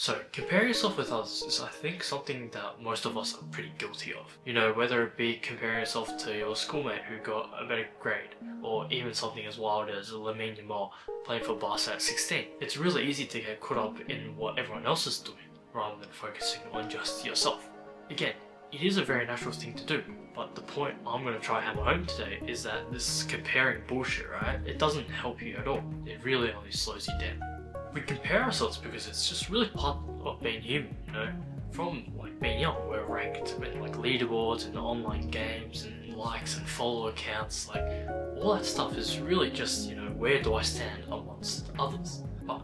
So, comparing yourself with others is, I think, something that most of us are pretty guilty of. You know, whether it be comparing yourself to your schoolmate who got a better grade, or even something as wild as Lamine Yamal playing for Barca at 16. It's really easy to get caught up in what everyone else is doing, rather than focusing on just yourself. Again, it is a very natural thing to do, but the point I'm going to try to hammer home today is that this comparing bullshit, right? It doesn't help you at all. It really only slows you down. We compare ourselves because it's just really part of being human, you know? From like being young, we're ranked in like leaderboards and online games and likes and follower counts, like all that stuff is really just, you know, where do I stand amongst others? But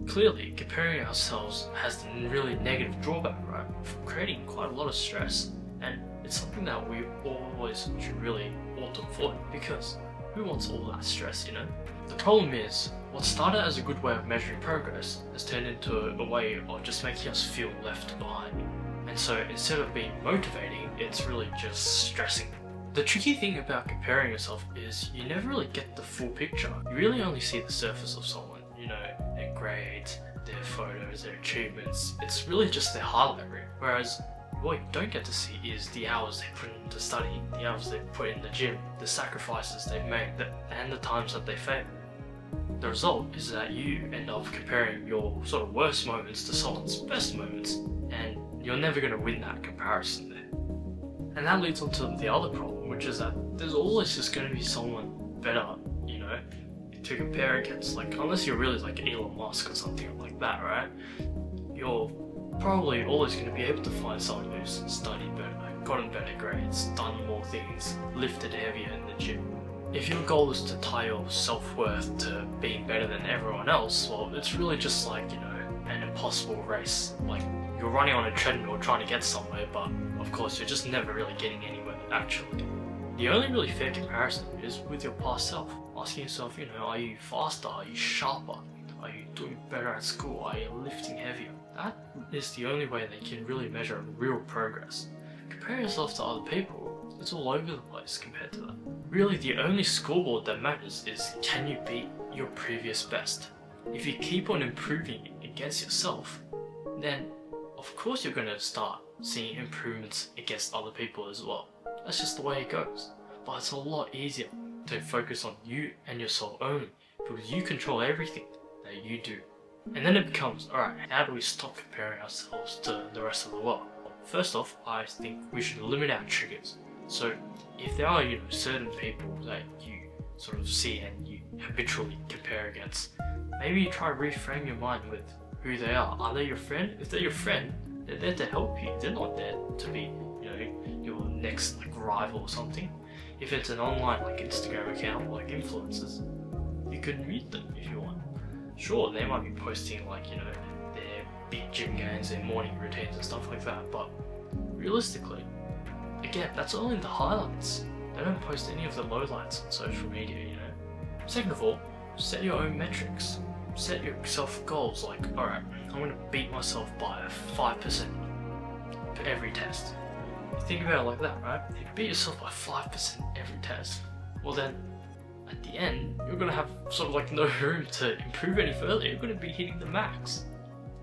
clearly, comparing ourselves has the really negative drawback, right? Creating quite a lot of stress, and it's something that we always should really ought to avoid, because who wants all that stress, you know? The problem is, what started as a good way of measuring progress has turned into a way of just making us feel left behind. And so instead of being motivating, it's really just stressing. The tricky thing about comparing yourself is you never really get the full picture. You really only see the surface of someone, you know, their grades, their photos, their achievements. It's really just their highlight reel. Whereas what you don't get to see is the hours they put into studying, the hours they put in the gym, the sacrifices they've made, and the times that they fail. The result is that you end up comparing your sort of worst moments to someone's best moments, and you're never going to win that comparison there. And that leads on to the other problem, which is that there's always just going to be someone better, you know, to compare against. Like, unless you're really like Elon Musk or something like that, right? You're probably always going to be able to find someone who's studied better, gotten better grades, done more things, lifted heavier in the gym. If your goal is to tie your self-worth to being better than everyone else, well, it's really just like, you know, an impossible race. Like, you're running on a treadmill trying to get somewhere, but of course you're just never really getting anywhere, actually. The only really fair comparison is with your past self. Asking yourself, you know, are you faster? Are you sharper? Are you doing better at school? Are you lifting heavier? That is the only way they can really measure real progress. Compare yourself to other people, it's all over the place compared to that. Really, the only scoreboard that matters is, can you beat your previous best? If you keep on improving against yourself, then of course you're going to start seeing improvements against other people as well. That's just the way it goes. But it's a lot easier to focus on you and yourself only, because you control everything that you do. And then it becomes, alright, how do we stop comparing ourselves to the rest of the world? First off, I think we should limit our triggers. So if there are, you know, certain people that you sort of see and you habitually compare against, maybe you try to reframe your mind with who they are. Are they your friend? If they're your friend, they're there to help you. They're not there to be, you know, your next like rival or something. If it's an online like Instagram account, like influencers, you could mute them if you want. Sure, they might be posting like, you know, their big gym gains, their morning routines and stuff like that, but realistically, again, that's only the highlights. They don't post any of the lowlights on social media, you know. Second of all, set your own metrics. Set yourself goals like, alright, I'm going to beat myself by 5% for every test. You think about it like that, right? If you beat yourself by 5% every test, well then, at the end, you're going to have sort of like no room to improve any further. You're going to be hitting the max.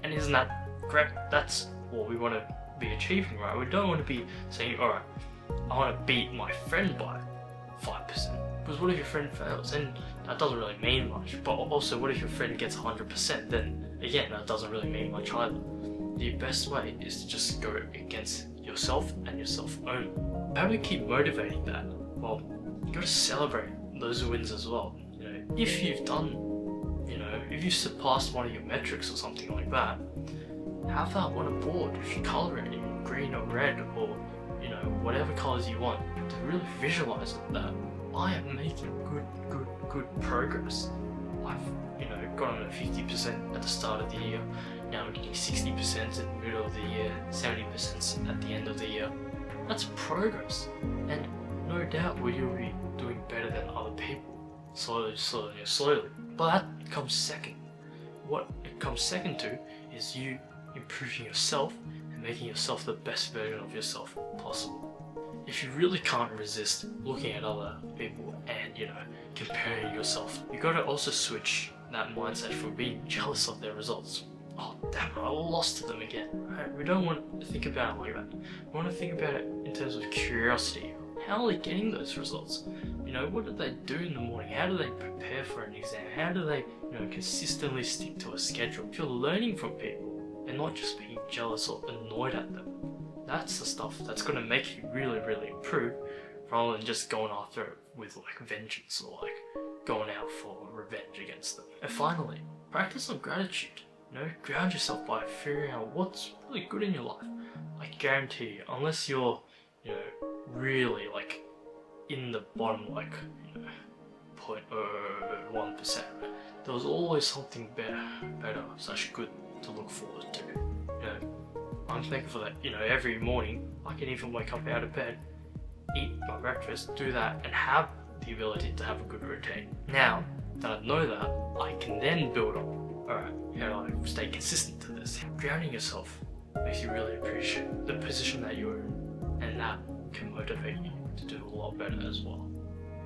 And isn't that correct? That's what we want to be achieving, right? We don't want to be saying, alright, I want to beat my friend by 5%. Because what if your friend fails? Then that doesn't really mean much. But also, what if your friend gets 100%? Then again, that doesn't really mean much either. The best way is to just go against yourself and yourself only. How do we keep motivating that? Well, you got to celebrate those wins as well. You know, if you've done, you know, if you've surpassed one of your metrics or something like that, have that on a board. You should colour it in green or red or, you know, whatever colours you want to really visualise that I am making good progress. I've, you know, gotten a 50% at the start of the year. Now I'm getting 60% in the middle of the year, 70% at the end of the year. That's progress. And no doubt you'll be doing better than other people. Slowly. But that comes second. What it comes second to is you improving yourself and making yourself the best version of yourself possible. If you really can't resist looking at other people and, you know, comparing yourself, you gotta also switch that mindset from being jealous of their results oh damn, I lost to them again. Right? We don't want to think about it like that. We want to think about it in terms of curiosity. How are they getting those results? You know, what do they do in the morning? How do they prepare for an exam? How do they, consistently stick to a schedule? If you're learning from people and not just being jealous or annoyed at them, that's the stuff that's going to make you really, really improve, rather than just going after it with like vengeance or like going out for revenge against them. And finally, practice some gratitude. Ground yourself by figuring out what's really good in your life. I guarantee you, unless you're, really like in the bottom, like 0.01%, there was always something better, such good to look forward to. I'm thankful that every morning I can even wake up out of bed, eat my breakfast, do that, and have the ability to have a good routine. Now that I know that, I can then build on. Alright, how do I stay consistent to this? Grounding yourself makes you really appreciate the position that you're in, and that can motivate you to do a lot better as well.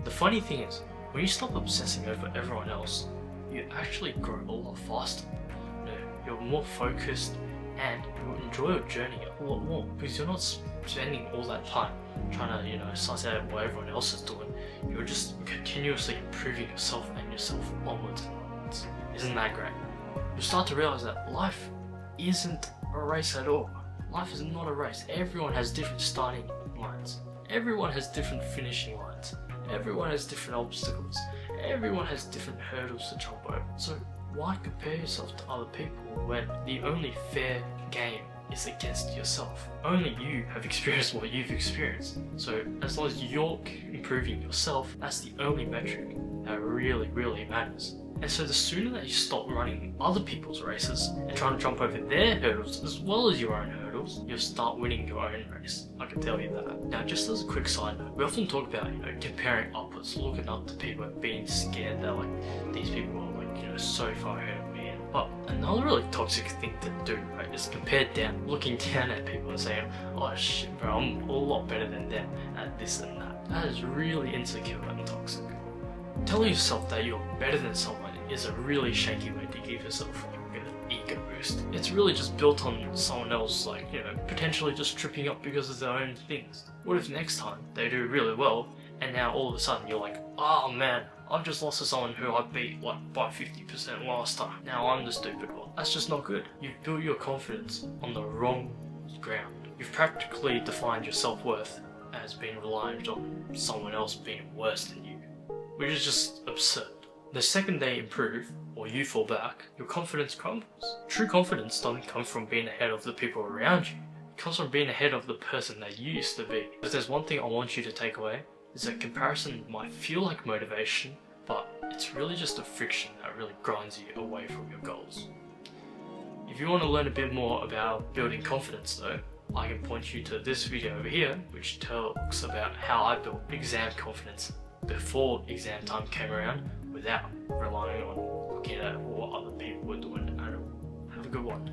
The funny thing is, when you stop obsessing over everyone else, you actually grow a lot faster. You're more focused and you enjoy your journey a lot more, because you're not spending all that time trying to suss out what everyone else is doing. You're just continuously improving yourself and yourself onwards and onwards. Isn't that great? You start to realize that life isn't a race at all. Life is not a race. Everyone has different starting lines. Everyone has different finishing lines. Everyone has different obstacles. Everyone has different hurdles to jump over. So why compare yourself to other people when the only fair game is against yourself? Only you have experienced what you've experienced. So as long as you're improving yourself, that's the only metric that really, really matters. And so the sooner that you stop running other people's races and trying to jump over their hurdles as well as your own hurdles, you'll start winning your own race. I can tell you that. Now, just as a quick side note, we often talk about, comparing upwards, looking up to people and being scared that these people are so far ahead of me. But another really toxic thing to do, right, is compare down, looking down at people and saying, oh shit bro, I'm a lot better than them at this and that. That is really insecure and toxic. Telling yourself that you're better than someone is a really shaky way to give yourself an ego boost. It's really just built on someone else, potentially just tripping up because of their own things. What if next time they do really well, and now all of a sudden you're like, oh man, I've just lost to someone who I beat by 50% last time. Now I'm the stupid one. That's just not good. You've built your confidence on the wrong ground. You've practically defined your self-worth as being reliant on someone else being worse than you, which is just absurd. The second they improve, or you fall back, your confidence crumbles. True confidence doesn't come from being ahead of the people around you. It comes from being ahead of the person that you used to be. If there's one thing I want you to take away, is that comparison might feel like motivation, but it's really just a friction that really grinds you away from your goals. If you want to learn a bit more about building confidence though, I can point you to this video over here, which talks about how I built exam confidence before exam time came around without relying on looking at what other people were doing at all. Have a good one.